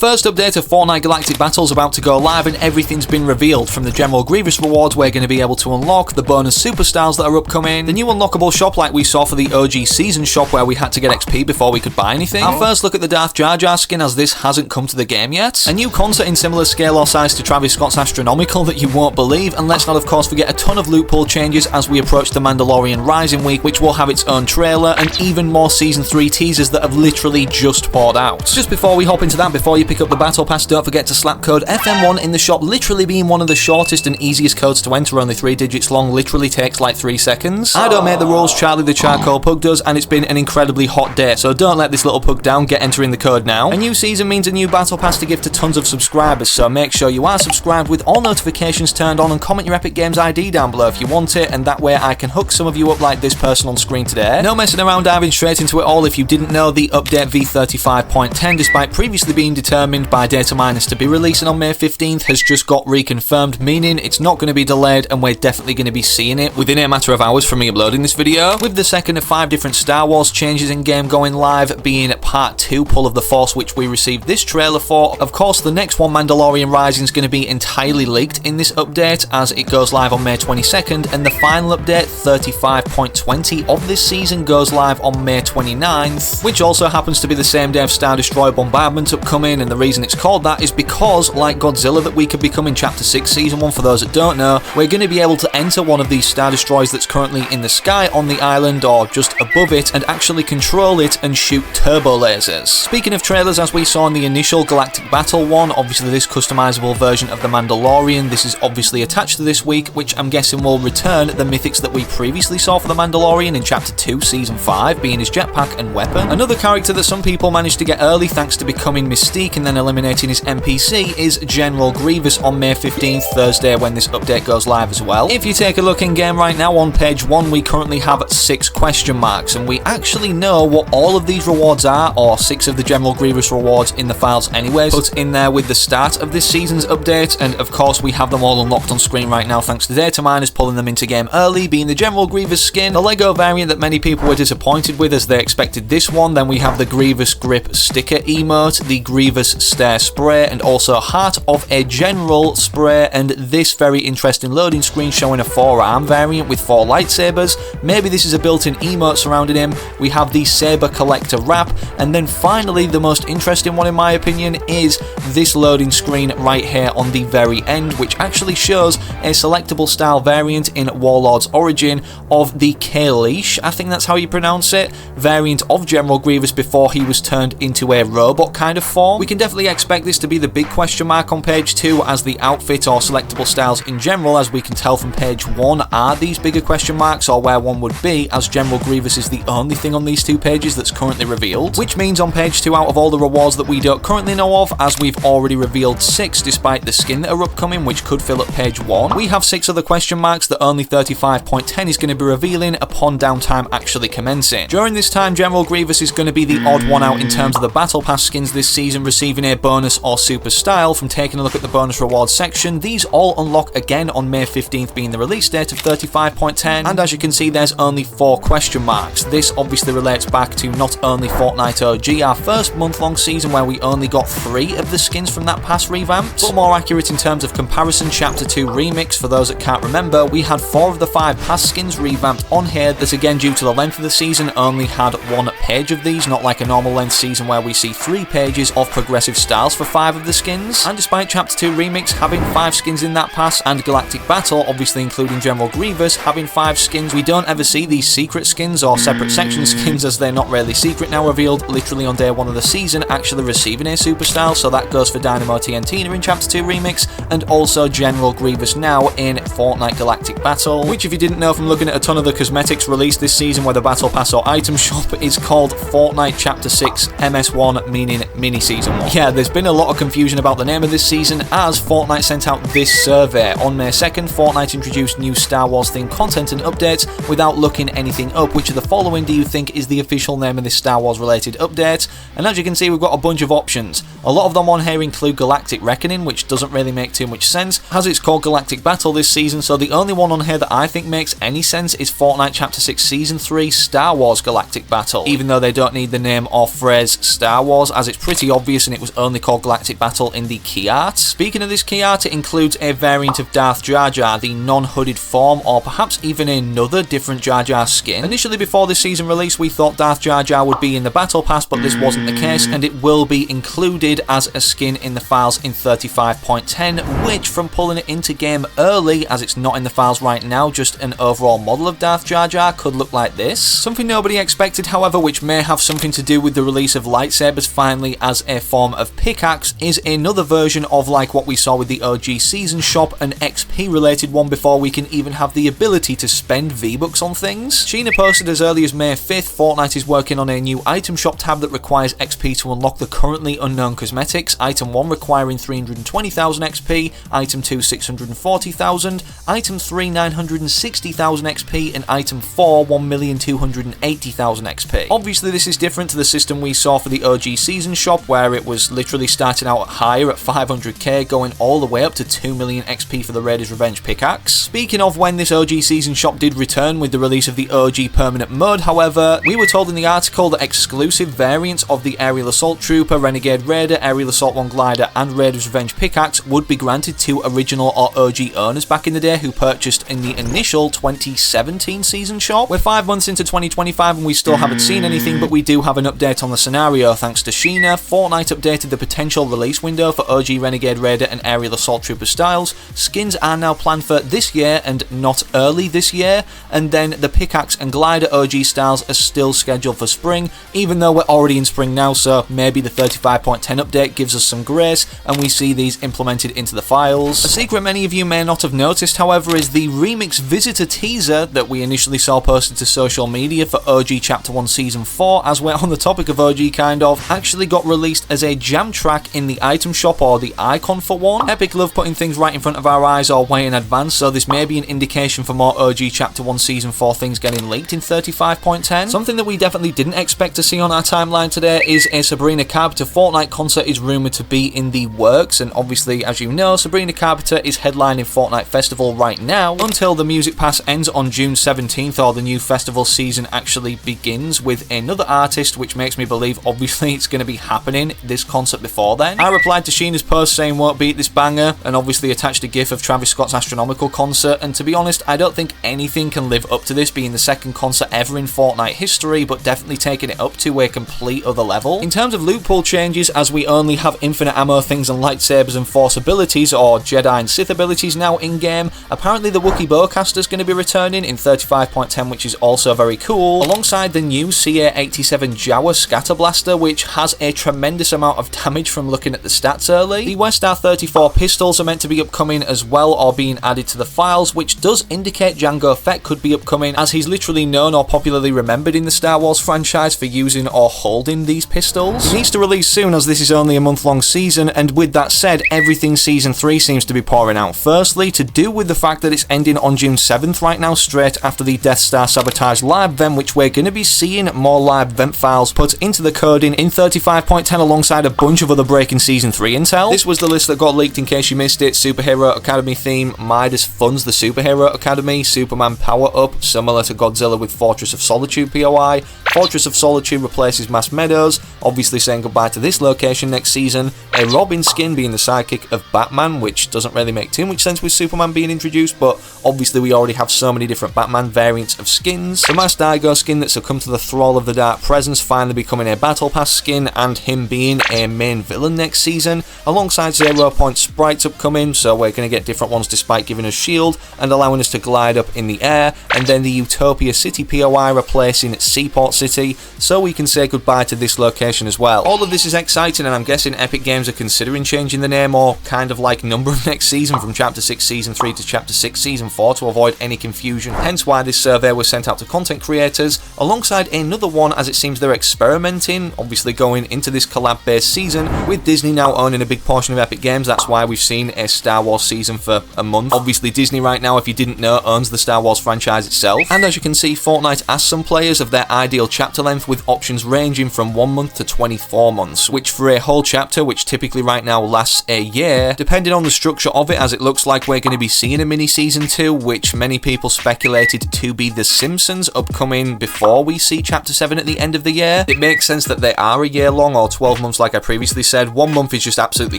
first update of Fortnite Galactic Battle is about to go live and everything's been revealed. From the General Grievous rewards we're going to be able to unlock, the bonus super styles that are upcoming, the new unlockable shop like we saw for the OG season shop where we had to get XP before we could buy anything. Our first look at the Darth Jar Jar skin, as this hasn't come to the game yet. A new concert in similar scale or size to Travis Scott's Astronomical that you won't believe, and let's not of course forget a ton of loot pool changes as we approach the Mandalorian Rising week, which will have its own trailer and even more season 3 teasers that have literally just poured out. Just before we hop into that, before you pick up the battle pass, don't forget to slap code FM1 in the shop, literally being one of the shortest and easiest codes to enter, only 3 digits long, literally takes like 3 seconds. I don't make the rules, Charlie the Charcoal Pug does, and it's been an incredibly hot day, so don't let this little pug down, get entering the code now. A new season means a new battle pass to give to tons of subscribers, so make sure you are subscribed with all notifications turned on and comment your Epic Games ID down below if you want it, and that way I can hook some of you up like this person on screen today. No messing around, diving straight into it all. If you didn't know, the update V35.10, despite previously being determined by data miners to be releasing on May 15th, has just got reconfirmed, meaning it's not going to be delayed and we're definitely going to be seeing it within a matter of hours from me uploading this video, with the second of 5 different Star Wars changes in game going live, being part 2 Pull of the Force, which we received this trailer for. Of course, the next one, Mandalorian Rising, is going to be entirely leaked in this update as it goes live on May 22nd, and the final update 35.20 of this season goes live on May 29th, which also happens to be the same day of Star Destroyer Bombardment upcoming, and the reason it's called that is because, like Godzilla that we could become in Chapter 6 Season 1, for those that don't know, we're going to be able to enter one of these Star Destroyers that's currently in the sky on the island or just above it and actually control it and shoot turbo lasers. Speaking of trailers, as we saw in the initial Galactic Battle one, obviously this customizable version of the Mandalorian, this is obviously attached to this week, which I'm guessing will return the mythics that we previously saw for the Mandalorian in Chapter 2 Season 5, being his jetpack and weapon. Another character that some people managed to get early thanks to becoming Mystique and then eliminating his NPC is General Grievous on May 15th, Thursday, when this update goes live as well. If you take a look in game right now, on page 1 we currently have 6 question marks, and we actually know what all of these rewards are, or 6 of the General Grievous rewards in the files anyways, put in there with the start of this season's update, and of course we have them all unlocked on screen right now thanks to data miners pulling them into game early, being the General Grievous skin, the Lego variant that many people were disappointed with as they expected this one, then we have the Grievous Grip sticker emote, the Grievous Stare spray, and also Heart of a General spray, and this very interesting loading screen showing a 4-arm variant with 4 lightsabers. Maybe this is a built-in emote surrounding him. We have the Saber Collector wrap, and then finally the most interesting one in my opinion is this loading screen right here on the very end, which actually shows a selectable style variant in Warlord's Origin of the Kaleesh, I think that's how you pronounce it, variant of General Grievous before he was turned into a robot kind of form. We can definitely expect this to be the big question mark on page 2, as the outfit or selectable styles in general, as we can tell from page 1, are these bigger question marks, or where one would be, as General Grievous is the only thing on these 2 pages that's currently revealed, which means on page 2, out of all the rewards that we don't currently know of, as we've already revealed 6 despite the skin that are upcoming, which could fill up page 1, we have 6 other question marks that only 35.10 is going to be revealing upon downtime actually commencing. During this time, General Grievous is going to be the odd one out in terms of the battle pass skins this season receiving a bonus or super style. From taking a look at the bonus rewards section, these all unlock again on May 15th being the release date of 35.10, and as you can see there's only 4 question marks. This obviously relates back to not only Fortnite OG, our first month-long season where we only got 3 of the skins from that pass revamped, but more accurate in terms of comparison, Chapter 2 Remix, for those that can't remember, we had 4 of the 5 pass skins revamped on here that, again due to the length of the season, only had 1 page of these, not like a normal length season where we see 3 pages of progressive styles for 5 of the skins. And despite Chapter 2 Remix having 5 skins in that pass, and Galactic Battle obviously including General Grievous having 5 skins, we don't ever see these secret skins or separate section skins, as they're not really secret now, revealed literally on day 1 of the season, actually receiving a super style. So that goes for Dynamo TNT in Chapter 2 Remix, and also General Grievous now in Fortnite Galactic Battle, which if you didn't know from looking at a ton of the cosmetics released this season where the battle pass or item shop is called Fortnite Chapter 6 MS1, meaning mini season 1. Yeah, there's been a lot of confusion about the name of this season, as Fortnite sent out this survey. On May 2nd, Fortnite introduced new Star Wars themed content and updates without looking anything up. Which of the following do you think is the official name of this Star Wars related update? And as you can see, we've got a bunch of options. A lot of them on here include Galactic Reckoning, which doesn't really make too much sense, as it's called Galactic Battle this season, so the only one on here that I think makes any sense is Fortnite Chapter 6 Season 3 Star Wars Galactic Battle, even though they don't need the name or phrase Star Wars, as it's pretty obvious and and it was only called Galactic Battle in the key art. Speaking of this key art, it includes a variant of Darth Jar Jar, the non-hooded form, or perhaps even another different Jar Jar skin. Initially, before this season release, we thought Darth Jar Jar would be in the Battle Pass, but this wasn't the case, and it will be included as a skin in the files in 35.10, which, from pulling it into game early, as it's not in the files right now, just an overall model of Darth Jar Jar, could look like this. Something nobody expected, however, which may have something to do with the release of lightsabers finally as a form of pickaxe, is another version of like what we saw with the OG season shop, an XP related one before we can even have the ability to spend V-Bucks on things. Sheena posted as early as May 5th, Fortnite is working on a new item shop tab that requires XP to unlock the currently unknown cosmetics, item 1 requiring 320,000 XP, item 2 640,000, item 3 960,000 XP, and item 4 1,280,000 XP. Obviously this is different to the system we saw for the OG season shop, where it was literally starting out higher at 500k, going all the way up to 2 million XP for the Raiders Revenge pickaxe. Speaking of when this OG season shop did return with the release of the OG permanent mode, however, we were told in the article that exclusive variants of the Aerial Assault Trooper, Renegade Raider, Aerial Assault 1 Glider, and Raiders Revenge pickaxe would be granted to original or OG owners back in the day who purchased in the initial 2017 season shop. We're 5 months into 2025 and we still haven't seen anything, but we do have an update on the scenario thanks to Sheena. Fortnite updated the potential release window for OG Renegade Raider and Aerial Assault Trooper styles. Skins are now planned for this year and not early this year, and then the pickaxe and glider OG styles are still scheduled for spring, even though we're already in spring now, so maybe the 35.10 update gives us some grace and we see these implemented into the files. A secret many of you may not have noticed, however, is the remix visitor teaser that we initially saw posted to social media for OG Chapter 1 Season 4, as we're on the topic of OG kind of, actually got released as a jam track in the item shop, or the icon for one. Epic love putting things right in front of our eyes or way in advance, so this may be an indication for more OG Chapter 1 Season 4 things getting leaked in 35.10. Something that we definitely didn't expect to see on our timeline today is a Sabrina Carpenter Fortnite concert is rumoured to be in the works, and obviously, as you know, Sabrina Carpenter is headlining Fortnite Festival right now until the music pass ends on June 17th, or the new festival season actually begins with another artist, which makes me believe obviously it's going to be happening this concert before then. I replied to Sheena's post saying won't beat this banger, and obviously attached a gif of Travis Scott's Astronomical concert, and to be honest, I don't think anything can live up to this being the second concert ever in Fortnite history, but definitely taking it up to a complete other level. In terms of loot pool changes, as we only have infinite ammo things and lightsabers and force abilities, or Jedi and Sith abilities now in-game, apparently the Wookiee Bowcaster is going to be returning in 35.10, which is also very cool, alongside the new CA-87 Jawa Scatter Blaster, which has a tremendous amount of damage from looking at the stats early. The Westar 34 pistols are meant to be upcoming as well, or being added to the files, which does indicate Jango Fett could be upcoming, as he's literally known or popularly remembered in the Star Wars franchise for using or holding these pistols. It needs to release soon, as this is only a month-long season, and with that said, everything Season 3 seems to be pouring out. Firstly, to do with the fact that it's ending on June 7th right now, straight after the Death Star Sabotage live event, which we're going to be seeing more live event files put into the coding in 35.10 alongside a bunch of other breaking Season 3 intel. This was the list that got leaked in case you missed it. Superhero Academy theme, Midas funds the Superhero Academy, Superman Power Up, similar to Godzilla with Fortress of Solitude POI, Fortress of Solitude replaces Mass Meadows, obviously saying goodbye to this location next season, a Robin skin being the sidekick of Batman, which doesn't really make too much sense with Superman being introduced, but obviously we already have so many different Batman variants of skins. The Masked Daigo skin that succumbed to the thrall of the Dark Presence finally becoming a Battle Pass skin, and him being a main villain next season, alongside 0 Point sprites upcoming, so we're going to get different ones despite giving us shield and allowing us to glide up in the air, and then the Utopia City POI replacing Seaport City, so we can say goodbye to this location as well. All of this is exciting, and I'm guessing Epic Games are considering changing the name or kind of like number of next season from Chapter 6 Season 3 to Chapter 6 Season 4 to avoid any confusion, hence why this survey was sent out to content creators, alongside another one as it seems they're experimenting, obviously going into this collab based season, with Disney now owning a big portion of Epic Games. That's why we've seen a Star Wars season for a month. Obviously Disney right now, if you didn't know, owns the Star Wars franchise itself, and as you can see, Fortnite asked some players of their ideal chapter length, with options ranging from 1 month to 24 months, which for a whole chapter, which typically right now lasts a year, depending on the structure of it, as it looks like we're going to be seeing a mini season 2, which many people speculated to be The Simpsons upcoming before we see Chapter 7 at the end of the year. It makes sense that they are a year long or 12 months months like I previously said. 1 month is just absolutely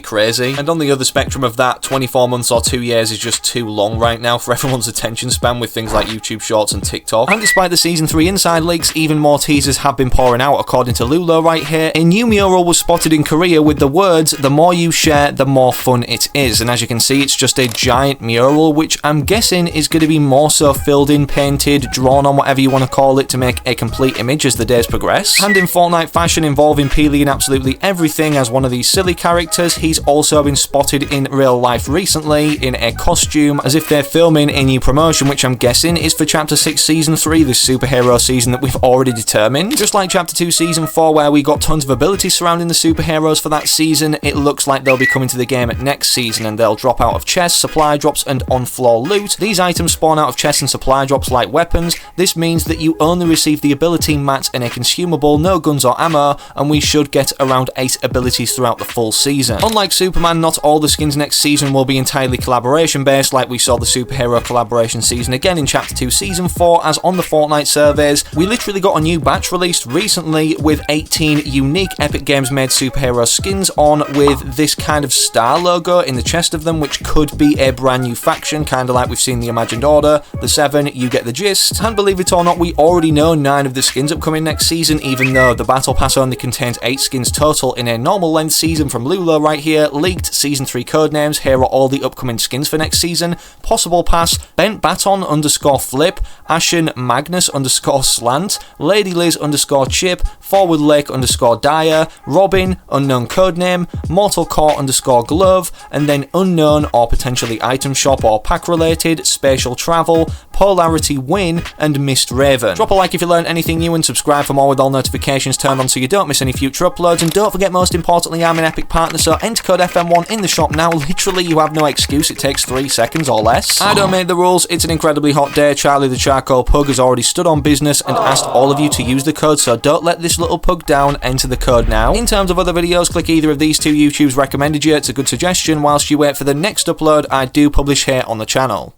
crazy. And on the other spectrum of that, 24 months or 2 years is just too long right now for everyone's attention span with things like YouTube Shorts and TikTok. And despite the Season 3 inside leaks, even more teasers have been pouring out. According to Lulo right here, a new mural was spotted in Korea with the words, "The more you share, the more fun it is." And as you can see, it's just a giant mural, which I'm guessing is going to be more so filled in, painted, drawn on, whatever you want to call it, to make a complete image as the days progress. And in Fortnite fashion, involving Peely in absolutely everything as one of these silly characters, he's also been spotted in real life recently in a costume, as if they're filming a new promotion, which I'm guessing is for Chapter 6 Season 3, this superhero season that we've already determined. Just like Chapter 2 Season 4, where we got tons of abilities surrounding the superheroes for that season, it looks like they'll be coming to the game at next season, and they'll drop out of chests, supply drops, and on-floor loot. These items spawn out of chests and supply drops like weapons. This means that you only receive the ability, mats, and a consumable, no guns or ammo, and we should get around 8 abilities throughout the full season. Unlike Superman, not all the skins next season will be entirely collaboration based, like we saw the superhero collaboration season again in Chapter 2 Season 4, as on the Fortnite surveys, we literally got a new batch released recently with 18 unique Epic Games made superhero skins on, with this kind of star logo in the chest of them, which could be a brand new faction, kind of like we've seen the Imagined Order, the 7, you get the gist. And believe it or not, we already know 9 of the skins upcoming next season, even though the Battle Pass only contains 8 skins total in a normal length season from Lulo right here. Leaked Season 3 codenames, here are all the upcoming skins for next season. Possible Pass, Bent Baton _Flip, Ashen Magnus _Slant, Lady Liz _Chip, Forward Lake _Dyer, Robin, unknown codename, Mortal Core _Glove, and then unknown or potentially item shop or pack related, Spatial Travel, Polarity Win, and Mist Raven. Drop a like if you learned anything new and subscribe for more with all notifications turned on so you don't miss any future uploads. And don't forget, most importantly, I'm an Epic partner, so enter code FM1 in the shop now. Literally, you have no excuse, it takes 3 seconds or less. I don't make the rules, it's an incredibly hot day. Charlie the Charcoal Pug has already stood on business and asked all of you to use the code, so don't let this little pug down, enter the code now. In terms of other videos, click either of these 2 YouTubes recommended you, it's a good suggestion whilst you wait for the next upload I do publish here on the channel.